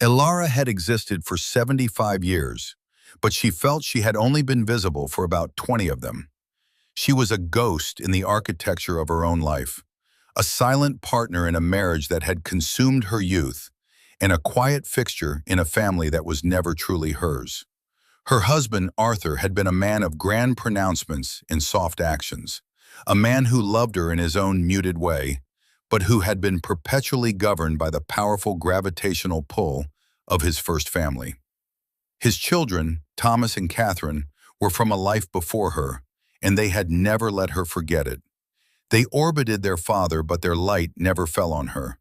Elara had existed for 75 years, but she felt she had only been visible for about 20 of them. She was a ghost in the architecture of her own life, a silent partner in a marriage that had consumed her youth, and a quiet fixture in a family that was never truly hers. Her husband, Arthur, had been a man of grand pronouncements and soft actions, a man who loved her in his own muted way, but who had been perpetually governed by the powerful gravitational pull of his first family. His children, Thomas and Catherine, were from a life before her, and they had never let her forget it. They orbited their father, but their light never fell on her.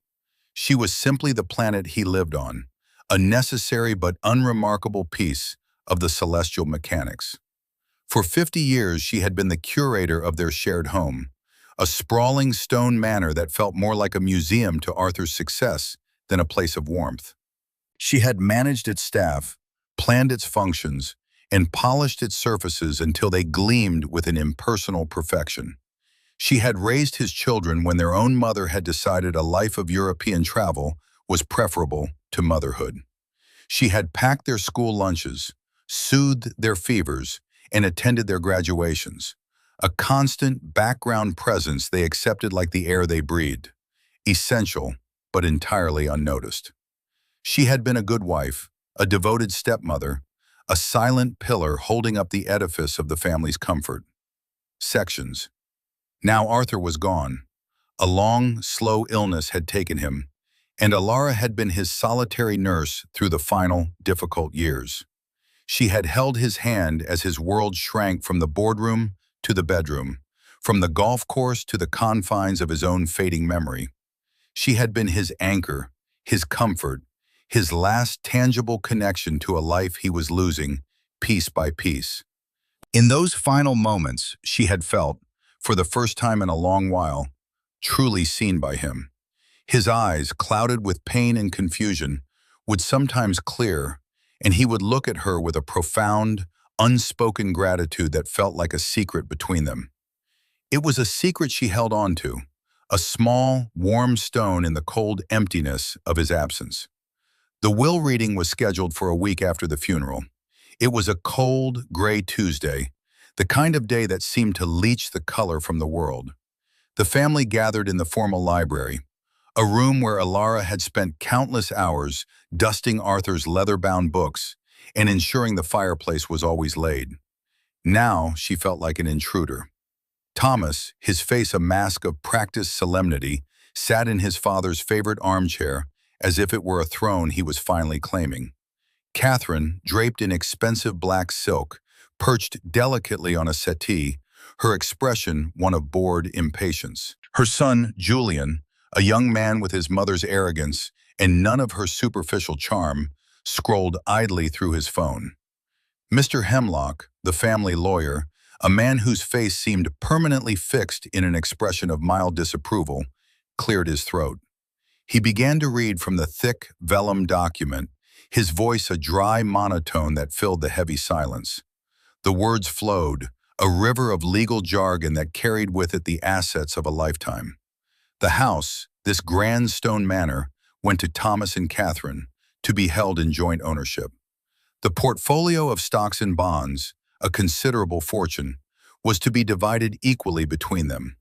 She was simply the planet he lived on, a necessary but unremarkable piece of the celestial mechanics. For 50 years, she had been the curator of their shared home, a sprawling stone manor that felt more like a museum to Arthur's success than a place of warmth. She had managed its staff, planned its functions, and polished its surfaces until they gleamed with an impersonal perfection. She had raised his children when their own mother had decided a life of European travel was preferable to motherhood. She had packed their school lunches, soothed their fevers, and attended their graduations, a constant background presence they accepted like the air they breathed, essential but entirely unnoticed. She had been a good wife, a devoted stepmother, a silent pillar holding up the edifice of the family's comfort. Sections. Now Arthur was gone. A long, slow illness had taken him, and Elara had been his solitary nurse through the final, difficult years. She had held his hand as his world shrank from the boardroom to the bedroom, from the golf course to the confines of his own fading memory. She had been his anchor, his comfort, his last tangible connection to a life he was losing, piece by piece. In those final moments, she had felt, for the first time in a long while, truly seen by him. His eyes, clouded with pain and confusion, would sometimes clear, and he would look at her with a profound, unspoken gratitude that felt like a secret between them. It was a secret she held on to, a small, warm stone in the cold emptiness of his absence. The will reading was scheduled for a week after the funeral. It was a cold, gray Tuesday, the kind of day that seemed to leach the color from the world. The family gathered in the formal library, a room where Elara had spent countless hours dusting Arthur's leather-bound books and ensuring the fireplace was always laid. Now she felt like an intruder. Thomas, his face a mask of practiced solemnity, sat in his father's favorite armchair as if it were a throne he was finally claiming. Catherine, draped in expensive black silk, perched delicately on a settee, her expression one of bored impatience. Her son, Julian, a young man with his mother's arrogance and none of her superficial charm, scrolled idly through his phone. Mr. Hemlock, the family lawyer, a man whose face seemed permanently fixed in an expression of mild disapproval, cleared his throat. He began to read from the thick vellum document, his voice a dry monotone that filled the heavy silence. The words flowed, a river of legal jargon that carried with it the assets of a lifetime. The house, this grand stone manor, went to Thomas and Catherine, to be held in joint ownership. The portfolio of stocks and bonds, a considerable fortune, was to be divided equally between them.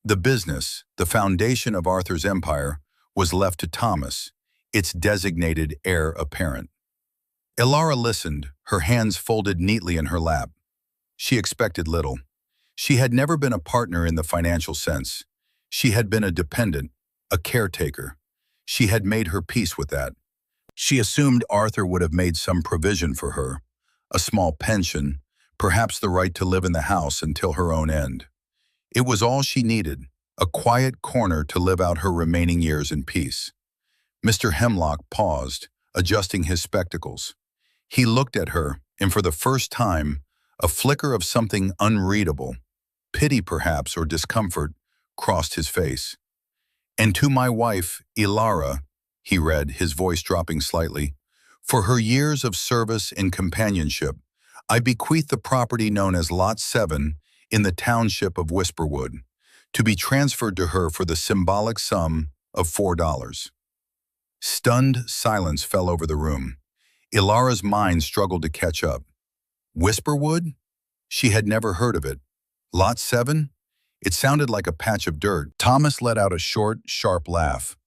The business, the foundation of Arthur's empire, was left to Thomas, its designated heir apparent. Elara listened, her hands folded neatly in her lap. She expected little. She had never been a partner in the financial sense. She had been a dependent, a caretaker. She had made her peace with that. She assumed Arthur would have made some provision for her, a small pension, perhaps the right to live in the house until her own end. It was all she needed, a quiet corner to live out her remaining years in peace. Mr. Hemlock paused, adjusting his spectacles. He looked at her, and for the first time, a flicker of something unreadable, pity perhaps or discomfort, crossed his face. "And to my wife, Elara," he read, his voice dropping slightly, "for her years of service and companionship, I bequeath the property known as Lot 7 in the township of Whisperwood, to be transferred to her for the symbolic sum of $4. Stunned silence fell over the room. Elara's mind struggled to catch up. Whisperwood? She had never heard of it. Lot 7? It sounded like a patch of dirt. Thomas let out a short, sharp laugh,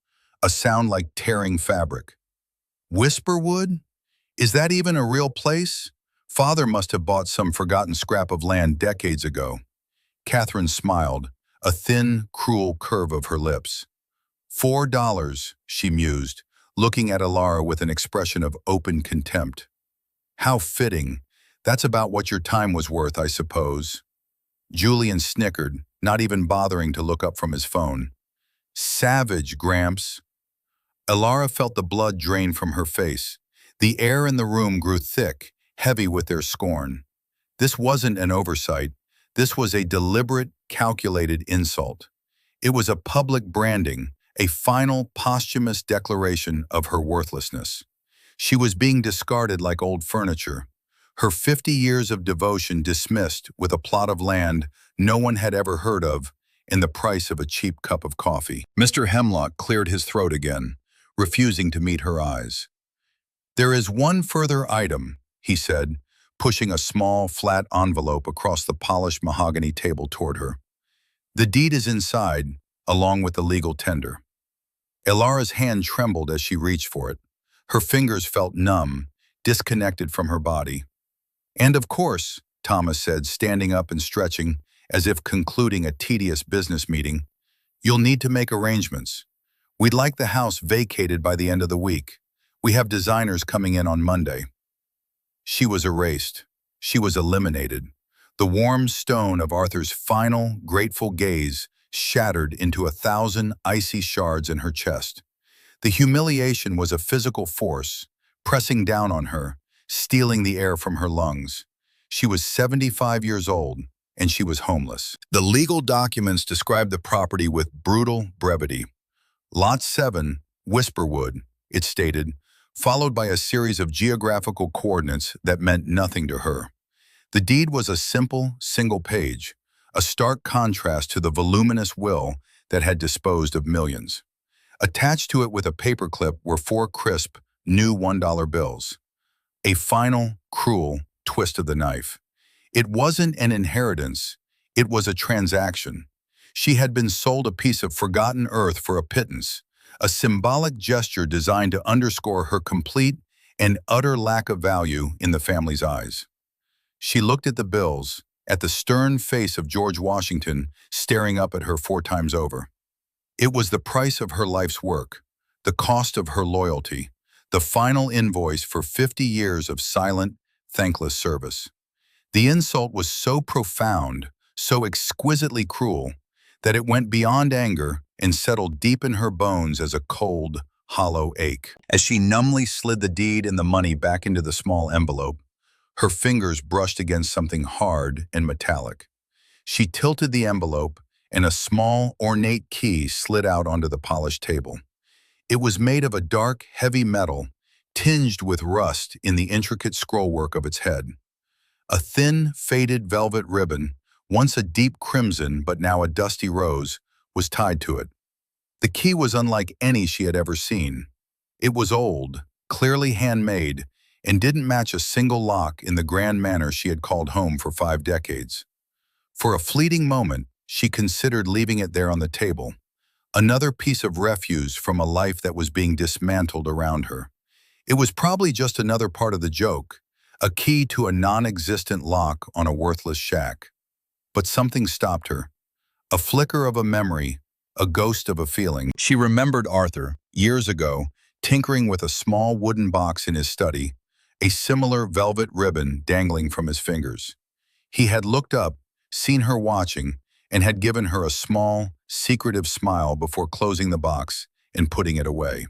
a sound like tearing fabric. Whisperwood? Is that even a real place? Father must have bought some forgotten scrap of land decades ago. Catherine smiled, a thin, cruel curve of her lips. $4, she mused, looking at Elara with an expression of open contempt. How fitting. That's about what your time was worth, I suppose. Julian snickered, not even bothering to look up from his phone. Savage, Gramps. Elara felt the blood drain from her face. The air in the room grew thick, heavy with their scorn. This wasn't an oversight. This was a deliberate, calculated insult. It was a public branding, a final, posthumous declaration of her worthlessness. She was being discarded like old furniture. Her 50 years of devotion dismissed with a plot of land no one had ever heard of and the price of a cheap cup of coffee. Mr. Hemlock cleared his throat again, refusing to meet her eyes. There is one further item, he said, pushing a small, flat envelope across the polished mahogany table toward her. The deed is inside, along with the legal tender. Elara's hand trembled as she reached for it. Her fingers felt numb, disconnected from her body. And of course, Thomas said, standing up and stretching, as if concluding a tedious business meeting, you'll need to make arrangements. We'd like the house vacated by the end of the week. We have designers coming in on Monday. She was erased. She was eliminated. The warm stone of Arthur's final, grateful gaze shattered into 1,000 icy shards in her chest. The humiliation was a physical force, pressing down on her, stealing the air from her lungs. She was 75 years old, and she was homeless. The legal documents described the property with brutal brevity. Lot 7, Whisperwood, it stated, followed by a series of geographical coordinates that meant nothing to her. The deed was a simple, single page, a stark contrast to the voluminous will that had disposed of millions. Attached to it with a paperclip were 4 crisp, new $1 bills. A final, cruel twist of the knife. It wasn't an inheritance, it was a transaction. She had been sold a piece of forgotten earth for a pittance, a symbolic gesture designed to underscore her complete and utter lack of value in the family's eyes. She looked at the bills, at the stern face of George Washington staring up at her 4 times over. It was the price of her life's work, the cost of her loyalty, the final invoice for 50 years of silent, thankless service. The insult was so profound, so exquisitely cruel, that it went beyond anger and settled deep in her bones as a cold, hollow ache. As she numbly slid the deed and the money back into the small envelope, her fingers brushed against something hard and metallic. She tilted the envelope, and a small, ornate key slid out onto the polished table. It was made of a dark, heavy metal, tinged with rust in the intricate scrollwork of its head. A thin, faded velvet ribbon, once a deep crimson but now a dusty rose, was tied to it. The key was unlike any she had ever seen. It was old, clearly handmade, and didn't match a single lock in the grand manor she had called home for 5 decades. For a fleeting moment, she considered leaving it there on the table, another piece of refuse from a life that was being dismantled around her. It was probably just another part of the joke, a key to a non-existent lock on a worthless shack. But something stopped her. A flicker of a memory, a ghost of a feeling. She remembered Arthur, years ago, tinkering with a small wooden box in his study, a similar velvet ribbon dangling from his fingers. He had looked up, seen her watching, and had given her a small, secretive smile before closing the box and putting it away.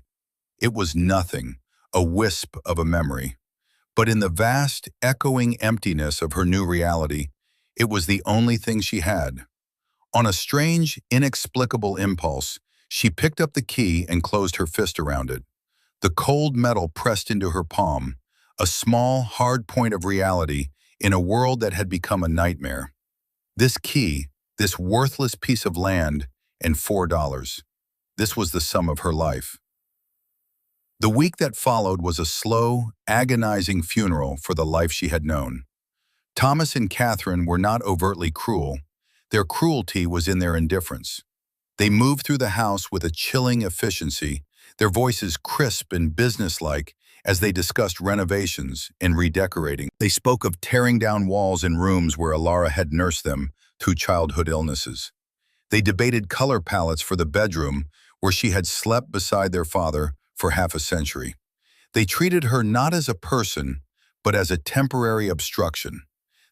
It was nothing, a wisp of a memory. But in the vast, echoing emptiness of her new reality, it was the only thing she had. On a strange, inexplicable impulse, she picked up the key and closed her fist around it. The cold metal pressed into her palm, a small, hard point of reality in a world that had become a nightmare. This key, this worthless piece of land, and $4. This was the sum of her life. The week that followed was a slow, agonizing funeral for the life she had known. Thomas and Catherine were not overtly cruel. Their cruelty was in their indifference. They moved through the house with a chilling efficiency, their voices crisp and businesslike as they discussed renovations and redecorating. They spoke of tearing down walls in rooms where Elara had nursed them through childhood illnesses. They debated color palettes for the bedroom where she had slept beside their father for half a century. They treated her not as a person, but as a temporary obstruction.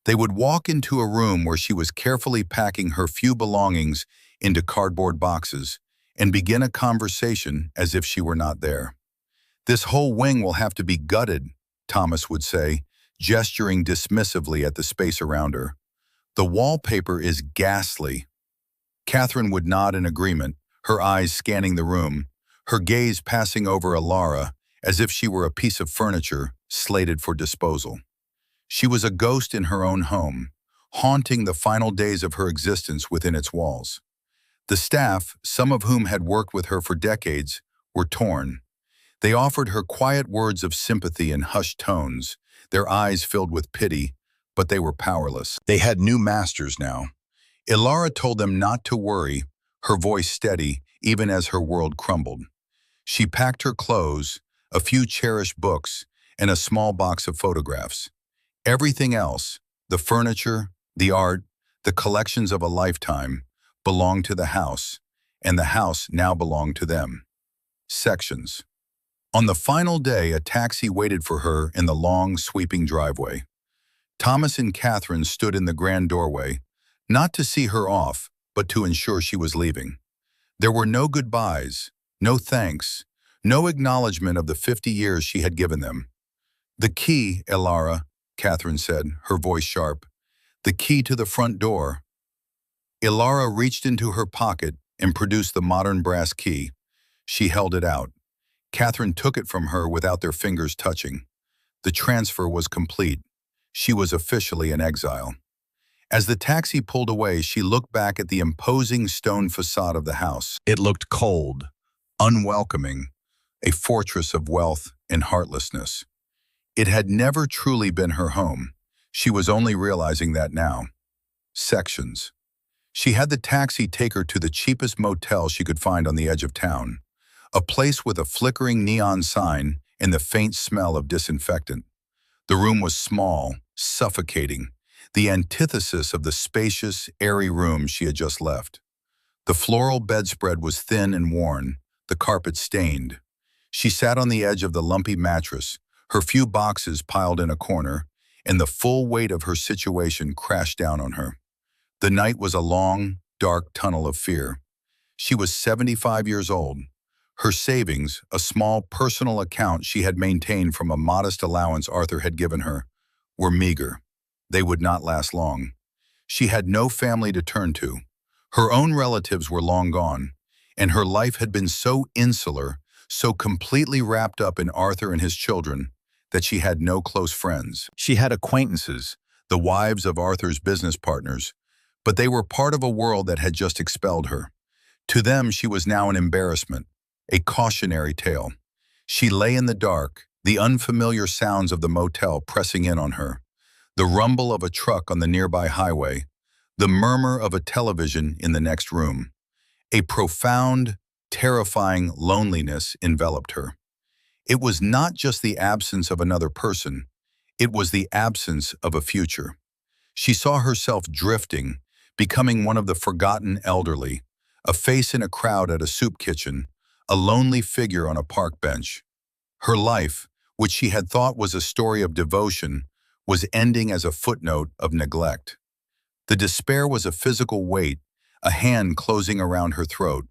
They would walk into a room where she was carefully packing her few belongings into cardboard boxes and begin a conversation as if she were not there. "This whole wing will have to be gutted," Thomas would say, gesturing dismissively at the space around her. "The wallpaper is ghastly." Catherine would nod in agreement, her eyes scanning the room, her gaze passing over Elara as if she were a piece of furniture slated for disposal. She was a ghost in her own home, haunting the final days of her existence within its walls. The staff, some of whom had worked with her for decades, were torn. They offered her quiet words of sympathy in hushed tones, their eyes filled with pity, but they were powerless. They had new masters now. Elara told them not to worry, her voice steady even as her world crumbled. She packed her clothes, a few cherished books, and a small box of photographs. Everything else, the furniture, the art, the collections of a lifetime, belonged to the house, and the house now belonged to them. Sections. On the final day, a taxi waited for her in the long, sweeping driveway. Thomas and Catherine stood in the grand doorway, not to see her off, but to ensure she was leaving. There were no goodbyes, no thanks, no acknowledgement of the 50 years she had given them. "The key, Elara," Catherine said, her voice sharp. "The key to the front door." Elara reached into her pocket and produced the modern brass key. She held it out. Catherine took it from her without their fingers touching. The transfer was complete. She was officially in exile. As the taxi pulled away, she looked back at the imposing stone facade of the house. It looked cold, unwelcoming, a fortress of wealth and heartlessness. It had never truly been her home. She was only realizing that now. Sections. She had the taxi take her to the cheapest motel she could find on the edge of town, a place with a flickering neon sign and the faint smell of disinfectant. The room was small, suffocating, the antithesis of the spacious, airy room she had just left. The floral bedspread was thin and worn, the carpet stained. She sat on the edge of the lumpy mattress, her few boxes piled in a corner, and the full weight of her situation crashed down on her. The night was a long, dark tunnel of fear. She was 75 years old. Her savings, a small personal account she had maintained from a modest allowance Arthur had given her, were meager. They would not last long. She had no family to turn to. Her own relatives were long gone, and her life had been so insular, so completely wrapped up in Arthur and his children, that she had no close friends. She had acquaintances, the wives of Arthur's business partners, but they were part of a world that had just expelled her. To them, she was now an embarrassment, a cautionary tale. She lay in the dark, the unfamiliar sounds of the motel pressing in on her, the rumble of a truck on the nearby highway, the murmur of a television in the next room. A profound, terrifying loneliness enveloped her. It was not just the absence of another person, it was the absence of a future. She saw herself drifting, becoming one of the forgotten elderly, a face in a crowd at a soup kitchen, a lonely figure on a park bench. Her life, which she had thought was a story of devotion, was ending as a footnote of neglect. The despair was a physical weight, a hand closing around her throat.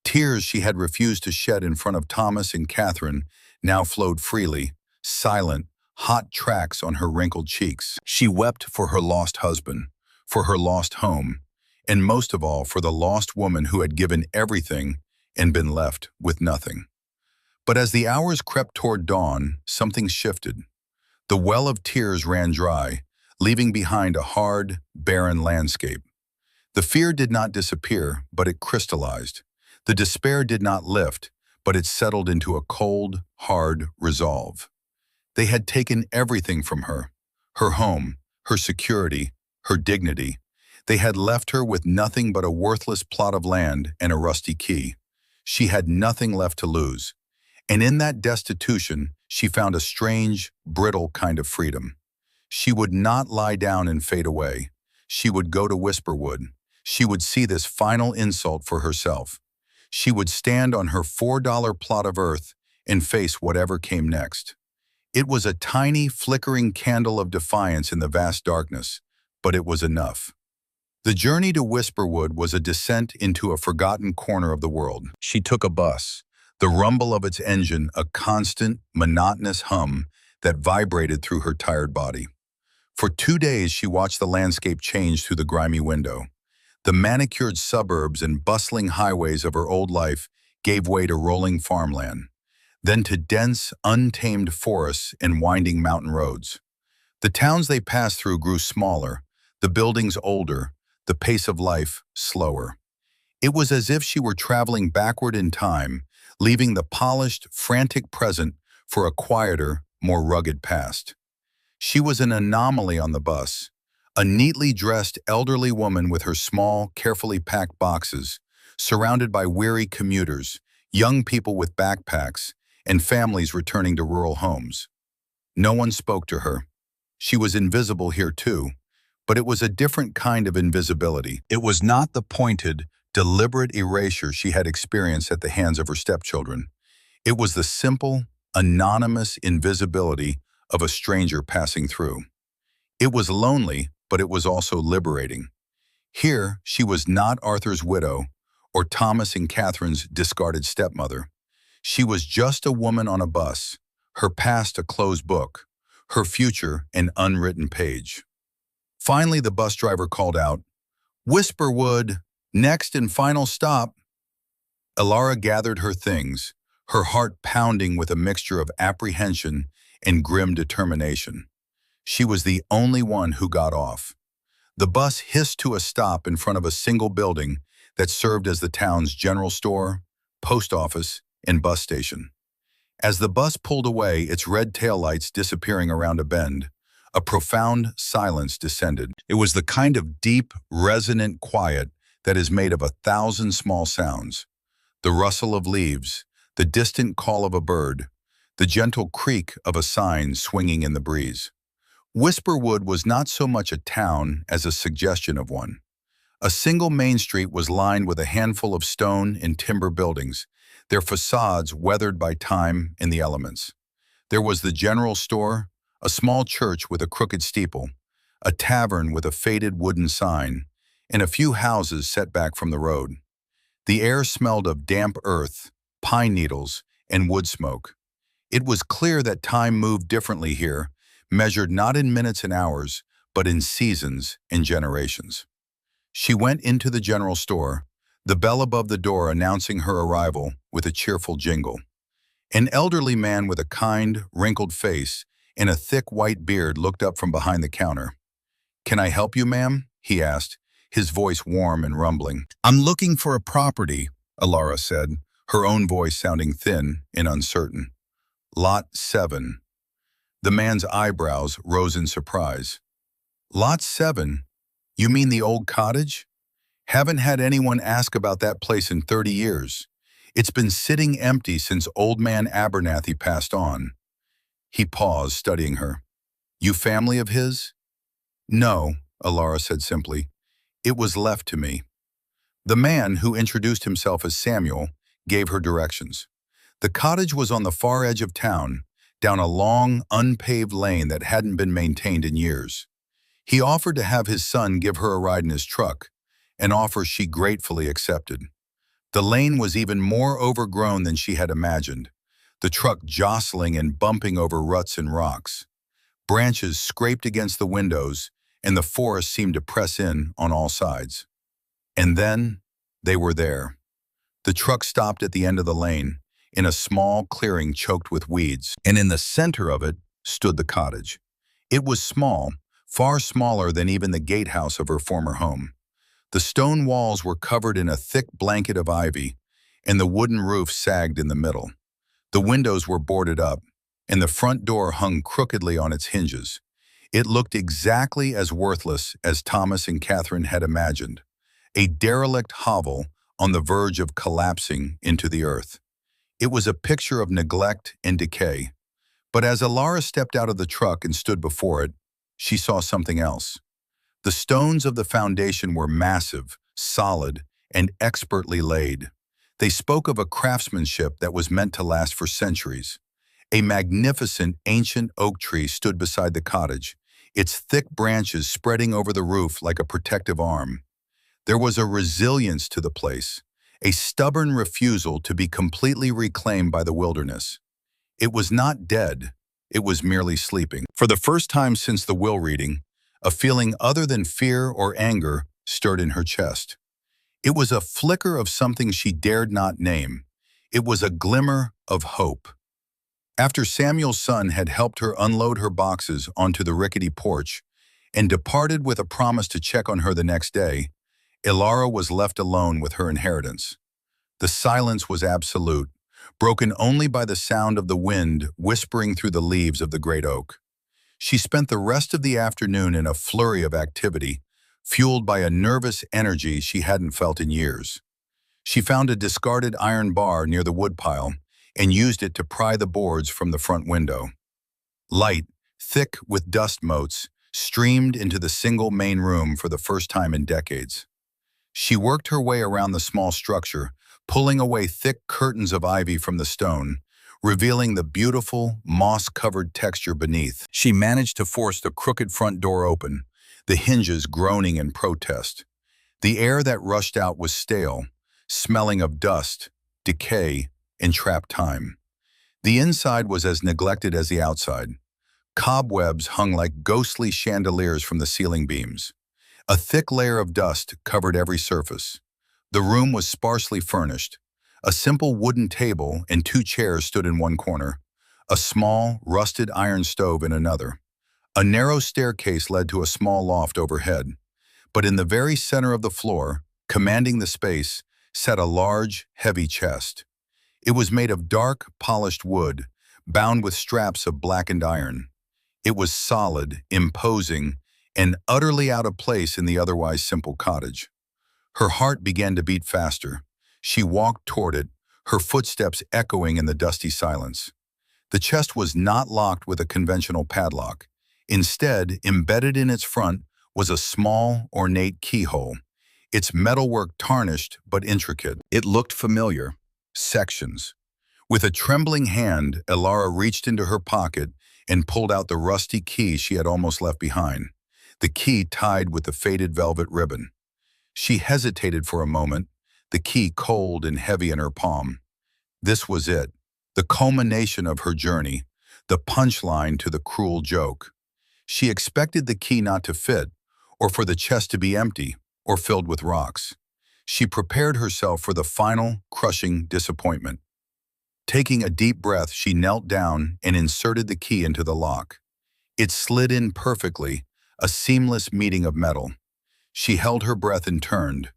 Tears she had refused to shed in front of Thomas and Catherine now flowed freely, silent, hot tracks on her wrinkled cheeks. She wept for her lost husband, for her lost home, and most of all for the lost woman who had given everything and been left with nothing. But as the hours crept toward dawn, something shifted. The well of tears ran dry, leaving behind a hard, barren landscape. The fear did not disappear, but it crystallized. The despair did not lift, but it settled into a cold, hard resolve. They had taken everything from her: her home, her security, her dignity. They had left her with nothing but a worthless plot of land and a rusty key. She had nothing left to lose. And in that destitution, she found a strange, brittle kind of freedom. She would not lie down and fade away. She would go to Whisperwood. She would see this final insult for herself. She would stand on her $4 plot of earth and face whatever came next. It was a tiny, flickering candle of defiance in the vast darkness, but it was enough. The journey to Whisperwood was a descent into a forgotten corner of the world. She took a bus, the rumble of its engine a constant, monotonous hum that vibrated through her tired body. For 2 days she watched the landscape change through the grimy window. The manicured suburbs and bustling highways of her old life gave way to rolling farmland, then to dense, untamed forests and winding mountain roads. The towns they passed through grew smaller, the buildings older, the pace of life slower. It was as if she were traveling backward in time, leaving the polished, frantic present for a quieter, more rugged past. She was an anomaly on the bus, a neatly dressed elderly woman with her small, carefully packed boxes, surrounded by weary commuters, young people with backpacks, and families returning to rural homes. No one spoke to her. She was invisible here too, but it was a different kind of invisibility. It was not the pointed, deliberate erasure she had experienced at the hands of her stepchildren. It was the simple, anonymous invisibility of a stranger passing through. It was lonely, but it was also liberating. Here, she was not Arthur's widow or Thomas and Catherine's discarded stepmother. She was just a woman on a bus, her past a closed book, her future an unwritten page. Finally, the bus driver called out, "Whisperwood, next and final stop." Elara gathered her things, her heart pounding with a mixture of apprehension and grim determination. She was the only one who got off. The bus hissed to a stop in front of a single building that served as the town's general store, post office, and bus station. As the bus pulled away, its red taillights disappearing around a bend, a profound silence descended. It was the kind of deep, resonant quiet that is made of 1,000 small sounds. The rustle of leaves, the distant call of a bird, the gentle creak of a sign swinging in the breeze. Whisperwood was not so much a town as a suggestion of one. A single main street was lined with a handful of stone and timber buildings, their facades weathered by time and the elements. There was the general store, a small church with a crooked steeple, a tavern with a faded wooden sign, and a few houses set back from the road. The air smelled of damp earth, pine needles, and wood smoke. It was clear that time moved differently here, measured not in minutes and hours, but in seasons and generations. She went into the general store, the bell above the door announcing her arrival with a cheerful jingle. An elderly man with a kind, wrinkled face and a thick white beard looked up from behind the counter. "Can I help you, ma'am?" he asked, his voice warm and rumbling. "I'm looking for a property," Elara said, her own voice sounding thin and uncertain. "Lot 7. The man's eyebrows rose in surprise. "Lot 7? You mean the old cottage? Haven't had anyone ask about that place in 30 years. It's been sitting empty since old man Abernathy passed on." He paused, studying her. "You family of his?" "No," Elara said simply. "It was left to me." The man, who introduced himself as Samuel, gave her directions. The cottage was on the far edge of town, down a long, unpaved lane that hadn't been maintained in years. He offered to have his son give her a ride in his truck, an offer she gratefully accepted. The lane was even more overgrown than she had imagined, the truck jostling and bumping over ruts and rocks. Branches scraped against the windows, and the forest seemed to press in on all sides. And then, they were there. The truck stopped at the end of the lane, in a small clearing choked with weeds, and in the center of it stood the cottage. It was small, far smaller than even the gatehouse of her former home. The stone walls were covered in a thick blanket of ivy, and the wooden roof sagged in the middle. The windows were boarded up, and the front door hung crookedly on its hinges. It looked exactly as worthless as Thomas and Catherine had imagined, a derelict hovel on the verge of collapsing into the earth. It was a picture of neglect and decay. But as Elara stepped out of the truck and stood before it, she saw something else. The stones of the foundation were massive, solid, and expertly laid. They spoke of a craftsmanship that was meant to last for centuries. A magnificent ancient oak tree stood beside the cottage, its thick branches spreading over the roof like a protective arm. There was a resilience to the place, a stubborn refusal to be completely reclaimed by the wilderness. It was not dead, it was merely sleeping. For the first time since the will reading, a feeling other than fear or anger stirred in her chest. It was a flicker of something she dared not name. It was a glimmer of hope. After Samuel's son had helped her unload her boxes onto the rickety porch and departed with a promise to check on her the next day, Elara was left alone with her inheritance. The silence was absolute, broken only by the sound of the wind whispering through the leaves of the great oak. She spent the rest of the afternoon in a flurry of activity, fueled by a nervous energy she hadn't felt in years. She found a discarded iron bar near the woodpile and used it to pry the boards from the front window. Light, thick with dust motes, streamed into the single main room for the first time in decades. She worked her way around the small structure, pulling away thick curtains of ivy from the stone, revealing the beautiful, moss-covered texture beneath. She managed to force the crooked front door open, the hinges groaning in protest. The air that rushed out was stale, smelling of dust, decay, and trapped time. The inside was as neglected as the outside. Cobwebs hung like ghostly chandeliers from the ceiling beams. A thick layer of dust covered every surface. The room was sparsely furnished. A simple wooden table and 2 chairs stood in one corner, a small, rusted iron stove in another. A narrow staircase led to a small loft overhead. But in the very center of the floor, commanding the space, sat a large, heavy chest. It was made of dark, polished wood, bound with straps of blackened iron. It was solid, imposing, and utterly out of place in the otherwise simple cottage. Her heart began to beat faster. She walked toward it, her footsteps echoing in the dusty silence. The chest was not locked with a conventional padlock. Instead, embedded in its front was a small, ornate keyhole, its metalwork tarnished but intricate. It looked familiar. Sections. With a trembling hand, Elara reached into her pocket and pulled out the rusty key she had almost left behind, the key tied with the faded velvet ribbon. She hesitated for a moment, the key cold and heavy in her palm. This was it, the culmination of her journey, the punchline to the cruel joke. She expected the key not to fit, or for the chest to be empty, or filled with rocks. She prepared herself for the final, crushing disappointment. Taking a deep breath, she knelt down and inserted the key into the lock. It slid in perfectly, a seamless meeting of metal. She held her breath and turned.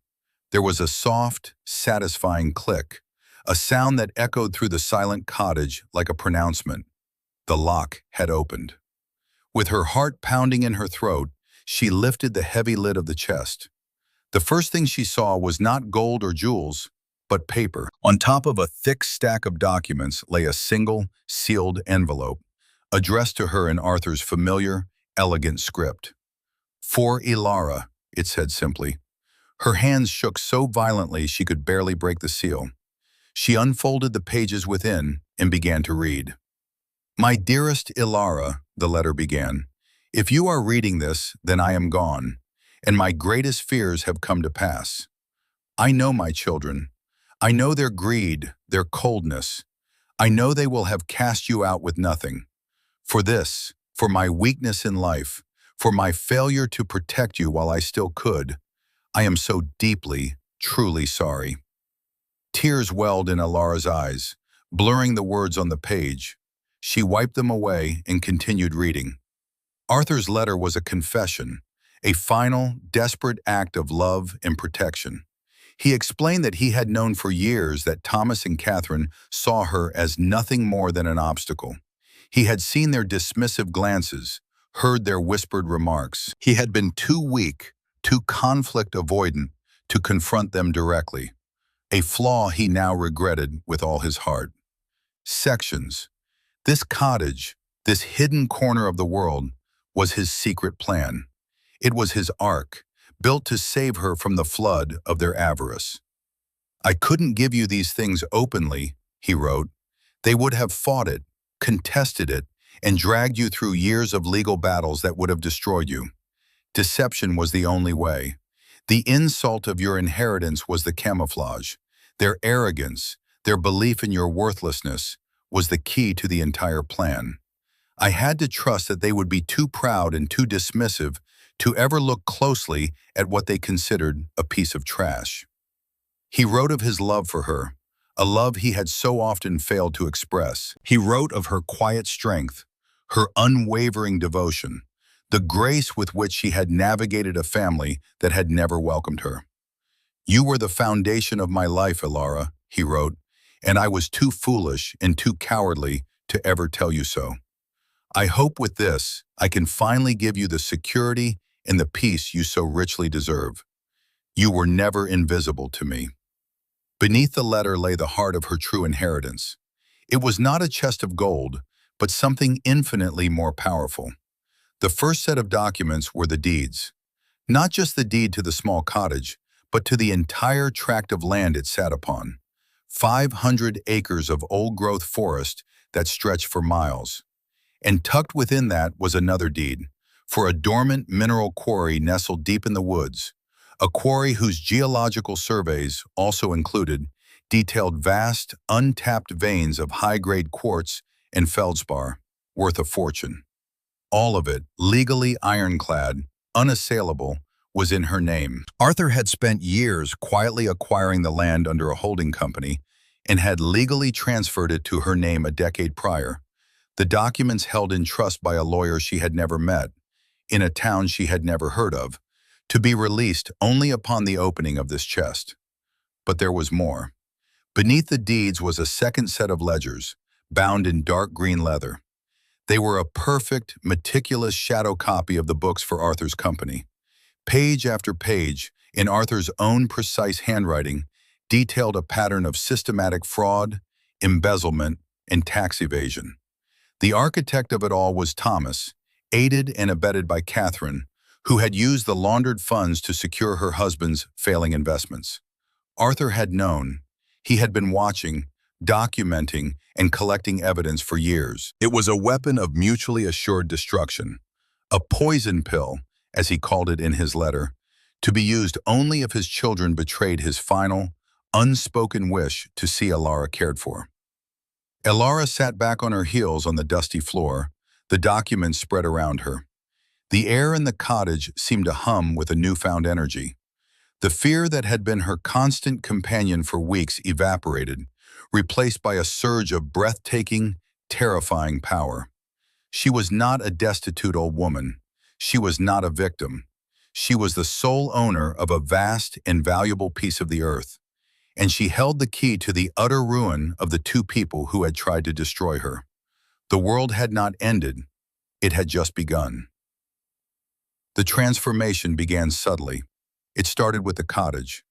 There was a soft, satisfying click, a sound that echoed through the silent cottage like a pronouncement. The lock had opened. With her heart pounding in her throat, she lifted the heavy lid of the chest. The first thing she saw was not gold or jewels, but paper. On top of a thick stack of documents lay a single, sealed envelope, addressed to her in Arthur's familiar, elegant script. "For Elara," it said simply. Her hands shook so violently she could barely break the seal. She unfolded the pages within and began to read. "My dearest Elara," the letter began, "if you are reading this, then I am gone, and my greatest fears have come to pass. I know my children. I know their greed, their coldness. I know they will have cast you out with nothing. For this, for my weakness in life, for my failure to protect you while I still could, I am so deeply, truly sorry." Tears welled in Elara's eyes, blurring the words on the page. She wiped them away and continued reading. Arthur's letter was a confession, a final, desperate act of love and protection. He explained that he had known for years that Thomas and Catherine saw her as nothing more than an obstacle. He had seen their dismissive glances, heard their whispered remarks. He had been too weak, too conflict-avoidant to confront them directly, a flaw he now regretted with all his heart. Sections. This cottage, this hidden corner of the world, was his secret plan. It was his ark, built to save her from the flood of their avarice. "I couldn't give you these things openly," he wrote. "They would have fought it, contested it, and dragged you through years of legal battles that would have destroyed you. Deception was the only way. The insult of your inheritance was the camouflage. Their arrogance, their belief in your worthlessness, was the key to the entire plan. I had to trust that they would be too proud and too dismissive to ever look closely at what they considered a piece of trash." He wrote of his love for her, a love he had so often failed to express. He wrote of her quiet strength, her unwavering devotion, the grace with which she had navigated a family that had never welcomed her. "You were the foundation of my life, Elara," he wrote, "and I was too foolish and too cowardly to ever tell you so. I hope with this I can finally give you the security and the peace you so richly deserve. You were never invisible to me." Beneath the letter lay the heart of her true inheritance. It was not a chest of gold, but something infinitely more powerful. The first set of documents were the deeds. Not just the deed to the small cottage, but to the entire tract of land it sat upon. 500 acres of old-growth forest that stretched for miles. And tucked within that was another deed, for a dormant mineral quarry nestled deep in the woods, a quarry whose geological surveys, also included, detailed vast, untapped veins of high-grade quartz and feldspar, worth a fortune. All of it, legally ironclad, unassailable, was in her name. Arthur had spent years quietly acquiring the land under a holding company and had legally transferred it to her name a decade prior, the documents held in trust by a lawyer she had never met, in a town she had never heard of, to be released only upon the opening of this chest. But there was more. Beneath the deeds was a second set of ledgers, bound in dark green leather. They were a perfect, meticulous shadow copy of the books for Arthur's company. Page after page, in Arthur's own precise handwriting, detailed a pattern of systematic fraud, embezzlement, and tax evasion. The architect of it all was Thomas, aided and abetted by Catherine, who had used the laundered funds to secure her husband's failing investments. Arthur had known. He had been watching, documenting, and collecting evidence for years. It was a weapon of mutually assured destruction, a poison pill, as he called it in his letter, to be used only if his children betrayed his final, unspoken wish to see Elara cared for. Elara sat back on her heels on the dusty floor, the documents spread around her. The air in the cottage seemed to hum with a newfound energy. The fear that had been her constant companion for weeks evaporated, replaced by a surge of breathtaking, terrifying power. She was not a destitute old woman. She was not a victim. She was the sole owner of a vast and valuable piece of the earth, and she held the key to the utter ruin of the two people who had tried to destroy her. The world had not ended. It had just begun. The transformation began subtly. It started with the cottage.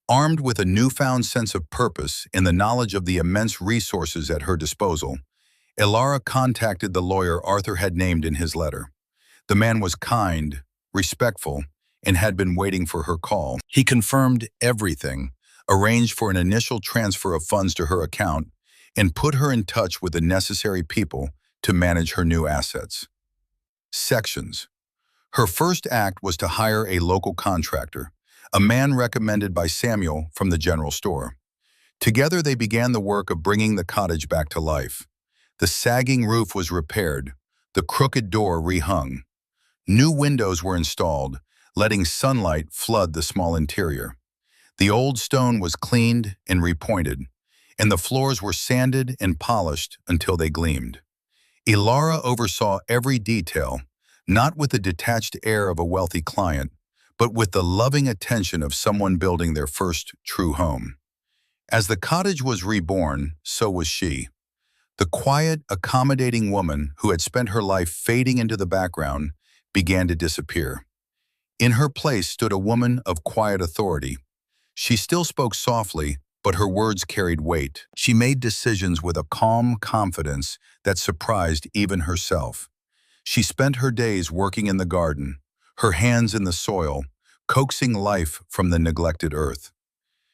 Armed with a newfound sense of purpose and the knowledge of the immense resources at her disposal, Elara contacted the lawyer Arthur had named in his letter. The man was kind, respectful, and had been waiting for her call. He confirmed everything, arranged for an initial transfer of funds to her account, and put her in touch with the necessary people to manage her new assets. Sections. Her first act was to hire a local contractor, a man recommended by Samuel from the general store. Together they began the work of bringing the cottage back to life. The sagging roof was repaired, the crooked door rehung. New windows were installed, letting sunlight flood the small interior. The old stone was cleaned and repointed, and the floors were sanded and polished until they gleamed. Elara oversaw every detail, not with the detached air of a wealthy client, but with the loving attention of someone building their first true home. As the cottage was reborn, so was she. The quiet, accommodating woman who had spent her life fading into the background began to disappear. In her place stood a woman of quiet authority. She still spoke softly, but her words carried weight. She made decisions with a calm confidence that surprised even herself. She spent her days working in the garden, her hands in the soil, coaxing life from the neglected earth.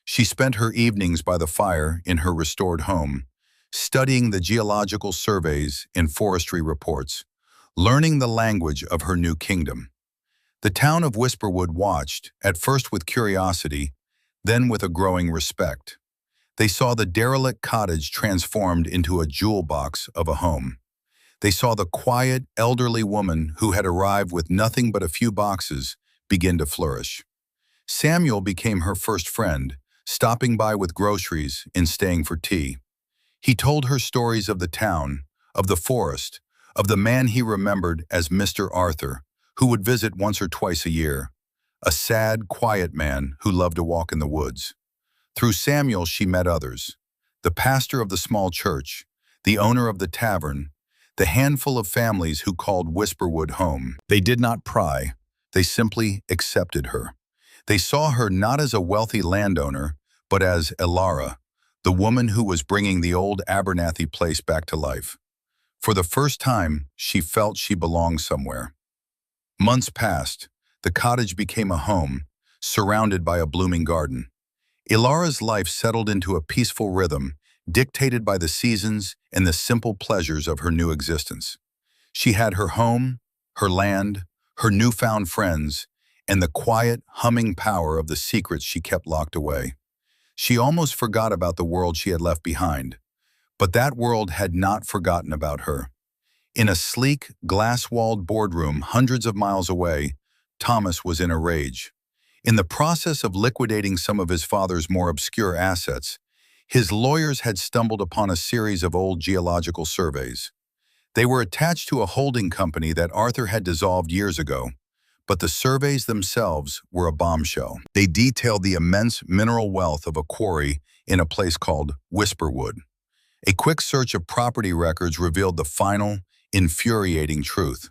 She spent her evenings by the fire in her restored home, studying the geological surveys and forestry reports, learning the language of her new kingdom. The town of Whisperwood watched, at first with curiosity, then with a growing respect. They saw the derelict cottage transformed into a jewel box of a home. They saw the quiet, elderly woman who had arrived with nothing but a few boxes begin to flourish. Samuel became her first friend, stopping by with groceries and staying for tea. He told her stories of the town, of the forest, of the man he remembered as Mr. Arthur, who would visit once or twice a year, a sad, quiet man who loved to walk in the woods. Through Samuel she met others, the pastor of the small church, the owner of the tavern, the handful of families who called Whisperwood home. They did not pry, they simply accepted her. They saw her not as a wealthy landowner, but as Elara, the woman who was bringing the old Abernathy place back to life. For the first time, she felt she belonged somewhere. Months passed. The cottage became a home, surrounded by a blooming garden. Elara's life settled into a peaceful rhythm, dictated by the seasons and the simple pleasures of her new existence. She had her home, her land, her newfound friends, and the quiet, humming power of the secrets she kept locked away. She almost forgot about the world she had left behind, but that world had not forgotten about her. In a sleek, glass-walled boardroom hundreds of miles away, Thomas was in a rage. In the process of liquidating some of his father's more obscure assets, his lawyers had stumbled upon a series of old geological surveys. They were attached to a holding company that Arthur had dissolved years ago, but the surveys themselves were a bombshell. They detailed the immense mineral wealth of a quarry in a place called Whisperwood. A quick search of property records revealed the final, infuriating truth.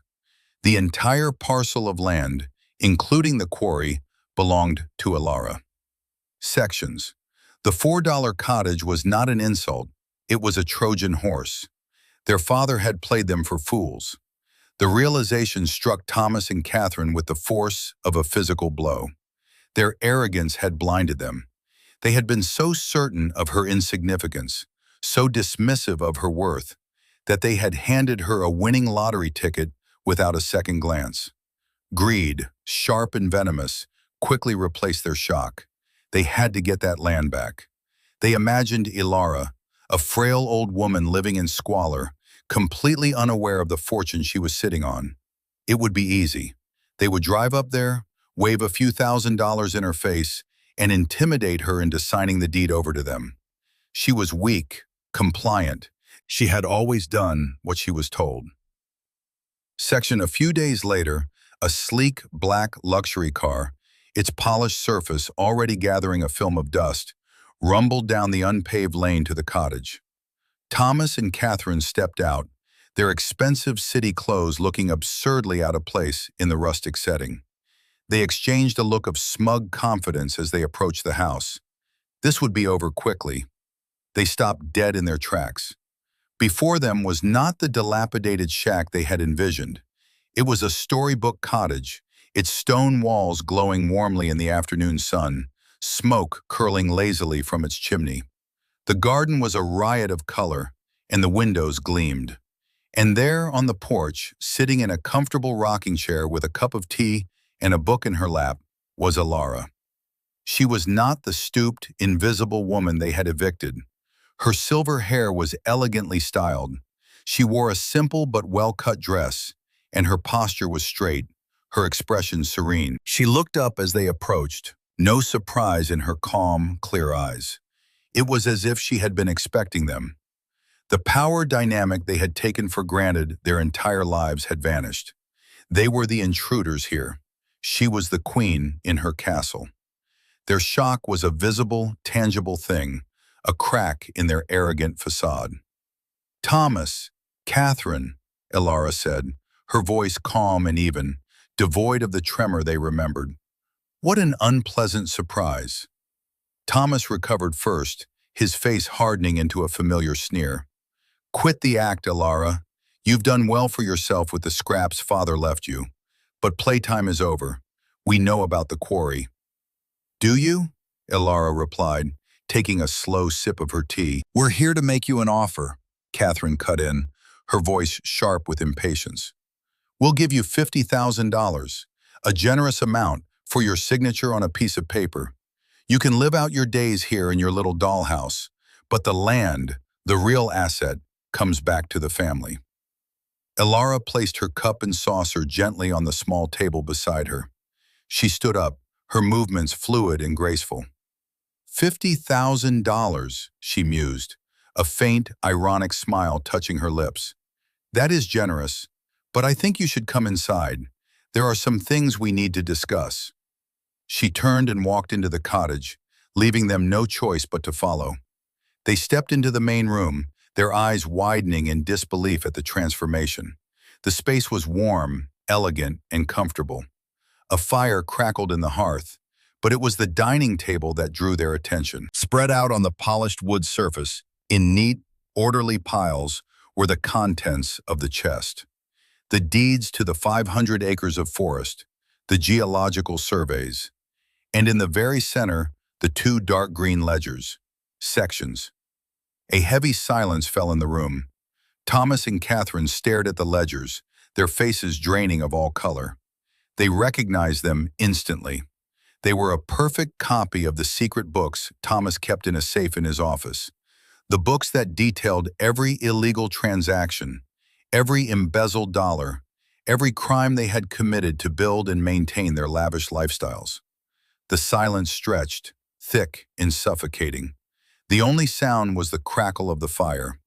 The entire parcel of land, including the quarry, belonged to Elara. Sections. The $4 cottage was not an insult, it was a Trojan horse. Their father had played them for fools. The realization struck Thomas and Catherine with the force of a physical blow. Their arrogance had blinded them. They had been so certain of her insignificance, so dismissive of her worth, that they had handed her a winning lottery ticket without a second glance. Greed, sharp and venomous, quickly replaced their shock. They had to get that land back. They imagined Elara, a frail old woman living in squalor, completely unaware of the fortune she was sitting on. It would be easy. They would drive up there, wave a few $1,000s in her face, and intimidate her into signing the deed over to them. She was weak, compliant. She had always done what she was told. Section. A few days later, a sleek, black luxury car, its polished surface already gathering a film of dust, rumbled down the unpaved lane to the cottage. Thomas and Catherine stepped out, their expensive city clothes looking absurdly out of place in the rustic setting. They exchanged a look of smug confidence as they approached the house. This would be over quickly. They stopped dead in their tracks. Before them was not the dilapidated shack they had envisioned. It was a storybook cottage, its stone walls glowing warmly in the afternoon sun, smoke curling lazily from its chimney. The garden was a riot of color, and the windows gleamed. And there on the porch, sitting in a comfortable rocking chair with a cup of tea and a book in her lap, was Elara. She was not the stooped, invisible woman they had evicted. Her silver hair was elegantly styled. She wore a simple but well-cut dress, and her posture was straight, her expression serene. She looked up as they approached, no surprise in her calm, clear eyes. It was as if she had been expecting them. The power dynamic they had taken for granted their entire lives had vanished. They were the intruders here, She was the queen in her castle. Their shock was a visible, tangible thing, a crack in their arrogant facade. "Thomas, Catherine," Elara said, her voice calm and even, devoid of the tremor they remembered. What an unpleasant surprise. Thomas recovered first, his face hardening into a familiar sneer. "Quit the act, Elara. You've done well for yourself with the scraps father left you. But playtime is over. We know about the quarry." "Do you?" Elara replied, taking a slow sip of her tea. "We're here to make you an offer," Catherine cut in, her voice sharp with impatience. "We'll give you $50,000, a generous amount, for your signature on a piece of paper. You can live out your days here in your little dollhouse, but the land, the real asset, comes back to the family." Elara placed her cup and saucer gently on the small table beside her. She stood up, her movements fluid and graceful. $50,000, she mused, a faint, ironic smile touching her lips. "That is generous, but I think you should come inside. There are some things we need to discuss." She turned and walked into the cottage, leaving them no choice but to follow. They stepped into the main room, their eyes widening in disbelief at the transformation. The space was warm, elegant, and comfortable. A fire crackled in the hearth, but it was the dining table that drew their attention. Spread out on the polished wood surface, in neat, orderly piles, were the contents of the chest. The deeds to the 500 acres of forest, the geological surveys, and in the very center, the two dark green ledgers, sections. A heavy silence fell in the room. Thomas and Catherine stared at the ledgers, their faces draining of all color. They recognized them instantly. They were a perfect copy of the secret books Thomas kept in a safe in his office. The books that detailed every illegal transaction, every embezzled dollar, every crime they had committed to build and maintain their lavish lifestyles. The silence stretched, thick and suffocating. The only sound was the crackle of the fire.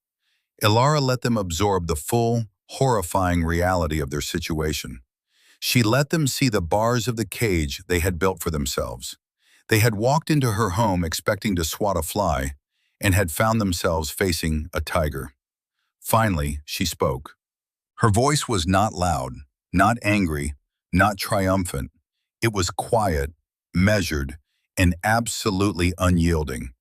Elara let them absorb the full, horrifying reality of their situation. She let them see the bars of the cage they had built for themselves. They had walked into her home expecting to swat a fly and had found themselves facing a tiger. Finally, she spoke. Her voice was not loud, not angry, not triumphant. It was quiet, measured, and absolutely unyielding.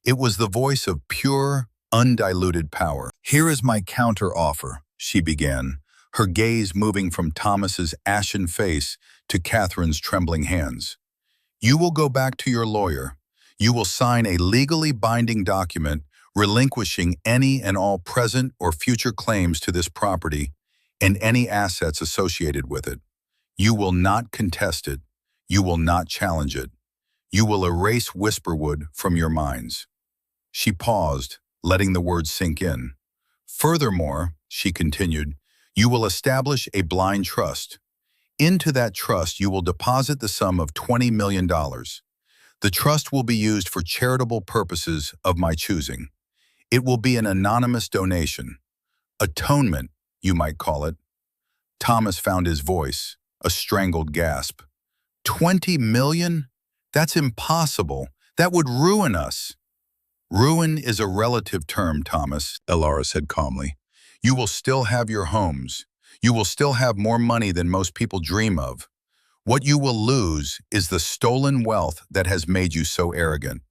It was the voice of pure, undiluted power. "Here is my counter-offer," she began, her gaze moving from Thomas's ashen face to Catherine's trembling hands. "You will go back to your lawyer. You will sign a legally binding document relinquishing any and all present or future claims to this property and any assets associated with it. You will not contest it. You will not challenge it. You will erase Whisperwood from your minds." She paused, letting the words sink in. "Furthermore," she continued, "you will establish a blind trust. Into that trust you will deposit the sum of $20 million. The trust will be used for charitable purposes of my choosing. It will be an anonymous donation. Atonement, you might call it." Thomas found his voice, a strangled gasp. $20 million? That's impossible. That would ruin us. "Ruin is a relative term, Thomas," Elara said calmly. "You will still have your homes. You will still have more money than most people dream of. What you will lose is the stolen wealth that has made you so arrogant.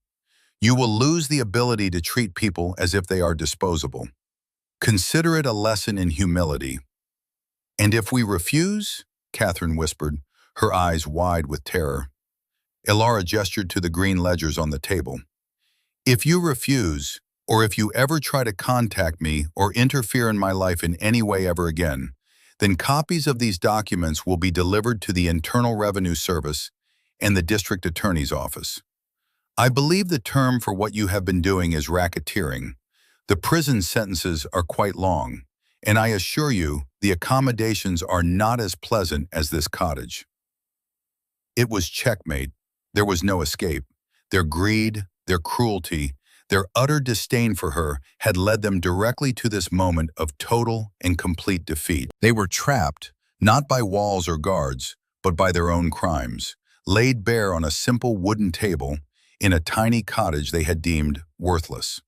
You will lose the ability to treat people as if they are disposable. Consider it a lesson in humility." "And if we refuse?" Catherine whispered, her eyes wide with terror. Elara gestured to the green ledgers on the table. "If you refuse, or if you ever try to contact me or interfere in my life in any way ever again, then copies of these documents will be delivered to the Internal Revenue Service and the District Attorney's Office. I believe the term for what you have been doing is racketeering. The prison sentences are quite long, and I assure you the accommodations are not as pleasant as this cottage." It was checkmate. There was no escape. Their greed, their cruelty, their utter disdain for her had led them directly to this moment of total and complete defeat. They were trapped, not by walls or guards, but by their own crimes, laid bare on a simple wooden table in a tiny cottage they had deemed worthless.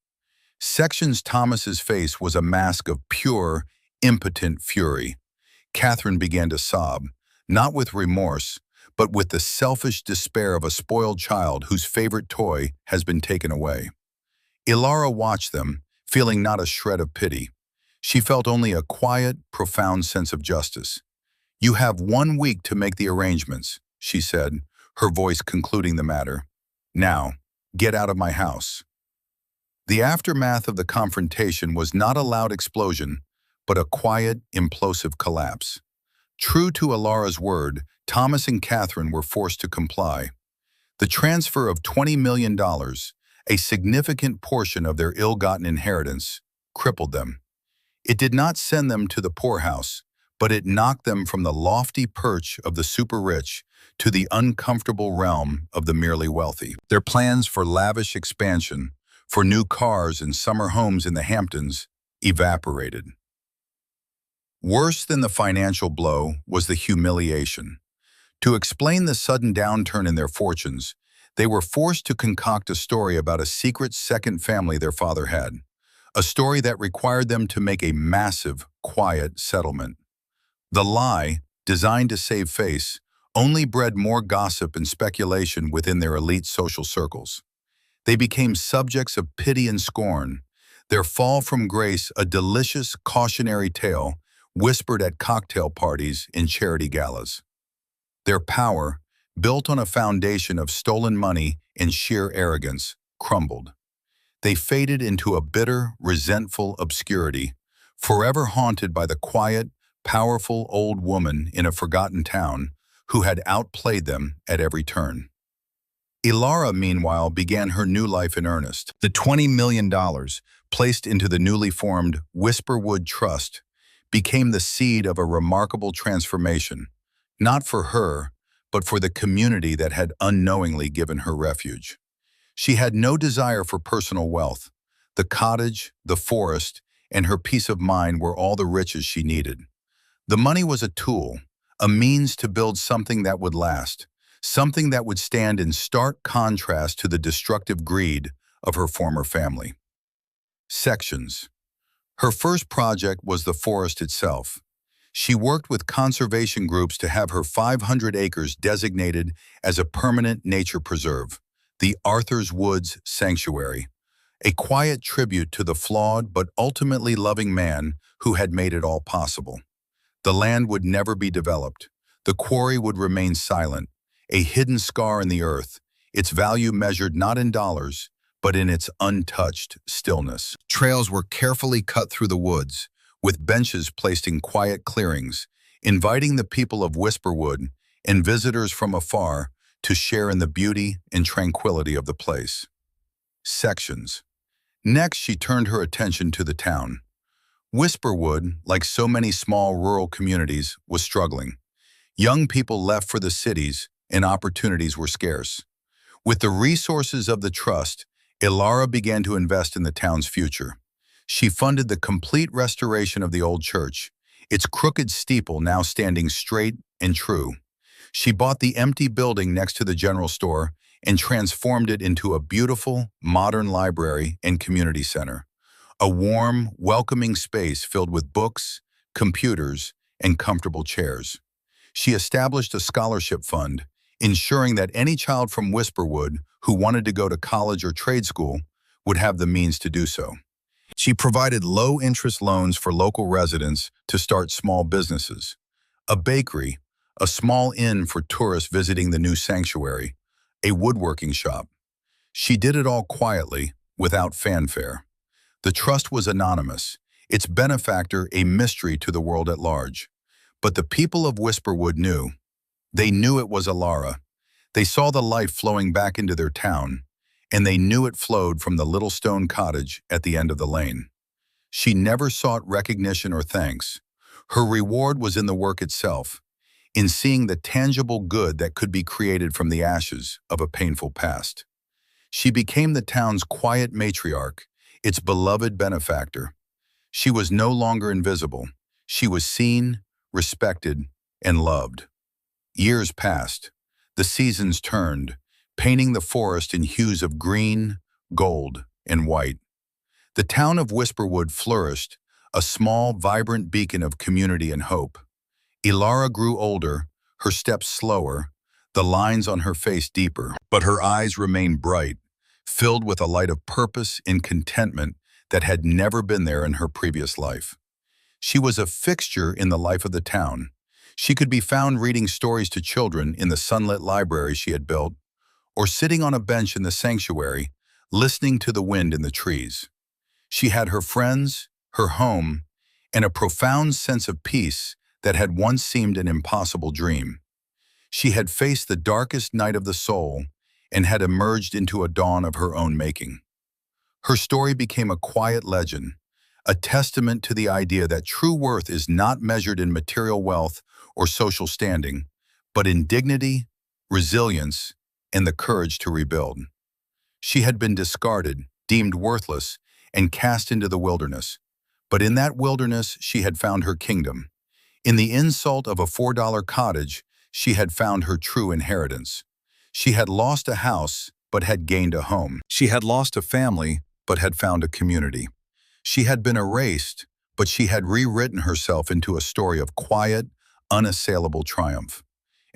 Sections Thomas's face was a mask of pure, impotent fury. Catherine began to sob, not with remorse, but with the selfish despair of a spoiled child whose favorite toy has been taken away. Elara watched them, feeling not a shred of pity. She felt only a quiet, profound sense of justice. "You have 1 week to make the arrangements," she said, her voice concluding the matter. "Now, get out of my house." The aftermath of the confrontation was not a loud explosion, but a quiet, implosive collapse. True to Elara's word, Thomas and Catherine were forced to comply. The transfer of $20 million, a significant portion of their ill-gotten inheritance, crippled them. It did not send them to the poorhouse, but it knocked them from the lofty perch of the super-rich to the uncomfortable realm of the merely wealthy. Their plans for lavish expansion, for new cars and summer homes in the Hamptons, evaporated. Worse than the financial blow was the humiliation. To explain the sudden downturn in their fortunes, they were forced to concoct a story about a secret second family their father had, a story that required them to make a massive, quiet settlement. The lie, designed to save face, only bred more gossip and speculation within their elite social circles. They became subjects of pity and scorn, their fall from grace a delicious cautionary tale whispered at cocktail parties and charity galas. Their power, built on a foundation of stolen money and sheer arrogance, crumbled. They faded into a bitter, resentful obscurity, forever haunted by the quiet, powerful old woman in a forgotten town who had outplayed them at every turn. Elara, meanwhile, began her new life in earnest. The $20 million placed into the newly formed Whisperwood Trust became the seed of a remarkable transformation, not for her, but for the community that had unknowingly given her refuge. She had no desire for personal wealth. The cottage, the forest, and her peace of mind were all the riches she needed. The money was a tool, a means to build something that would last, something that would stand in stark contrast to the destructive greed of her former family. Sections. Her first project was the forest itself. She worked with conservation groups to have her 500 acres designated as a permanent nature preserve, the Arthur's Woods Sanctuary, a quiet tribute to the flawed but ultimately loving man who had made it all possible. The land would never be developed. The quarry would remain silent, a hidden scar in the earth, its value measured not in dollars, but in its untouched stillness. Trails were carefully cut through the woods, with benches placed in quiet clearings, inviting the people of Whisperwood and visitors from afar to share in the beauty and tranquility of the place. Sections. Next, she turned her attention to the town. Whisperwood, like so many small rural communities, was struggling. Young people left for the cities, and opportunities were scarce. With the resources of the trust, Elara began to invest in the town's future. She funded the complete restoration of the old church, its crooked steeple now standing straight and true. She bought the empty building next to the general store and transformed it into a beautiful, modern library and community center, a warm, welcoming space filled with books, computers, and comfortable chairs. She established a scholarship fund, ensuring that any child from Whisperwood who wanted to go to college or trade school would have the means to do so. She provided low-interest loans for local residents to start small businesses, a bakery, a small inn for tourists visiting the new sanctuary, a woodworking shop. She did it all quietly, without fanfare. The trust was anonymous, its benefactor a mystery to the world at large. But the people of Whisperwood knew. They knew it was Elara. They saw the life flowing back into their town, and they knew it flowed from the little stone cottage at the end of the lane. She never sought recognition or thanks. Her reward was in the work itself, in seeing the tangible good that could be created from the ashes of a painful past. She became the town's quiet matriarch, its beloved benefactor. She was no longer invisible. She was seen, respected, and loved. Years passed. The seasons turned, painting the forest in hues of green, gold, and white. The town of Whisperwood flourished, a small, vibrant beacon of community and hope. Elara grew older, her steps slower, the lines on her face deeper, but her eyes remained bright, filled with a light of purpose and contentment that had never been there in her previous life. She was a fixture in the life of the town. She could be found reading stories to children in the sunlit library she had built, or sitting on a bench in the sanctuary, listening to the wind in the trees. She had her friends, her home, and a profound sense of peace that had once seemed an impossible dream. She had faced the darkest night of the soul and had emerged into a dawn of her own making. Her story became a quiet legend, a testament to the idea that true worth is not measured in material wealth or social standing, but in dignity, resilience, and the courage to rebuild. She had been discarded, deemed worthless, and cast into the wilderness. But in that wilderness, she had found her kingdom. In the insult of a $4 cottage, she had found her true inheritance. She had lost a house, but had gained a home. She had lost a family, but had found a community. She had been erased, but she had rewritten herself into a story of quiet, unassailable triumph.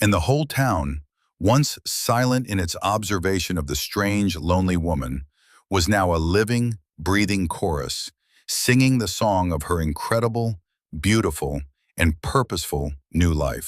And the whole town, once silent in its observation of the strange, lonely woman, was now a living, breathing chorus, singing the song of her incredible, beautiful, and purposeful new life.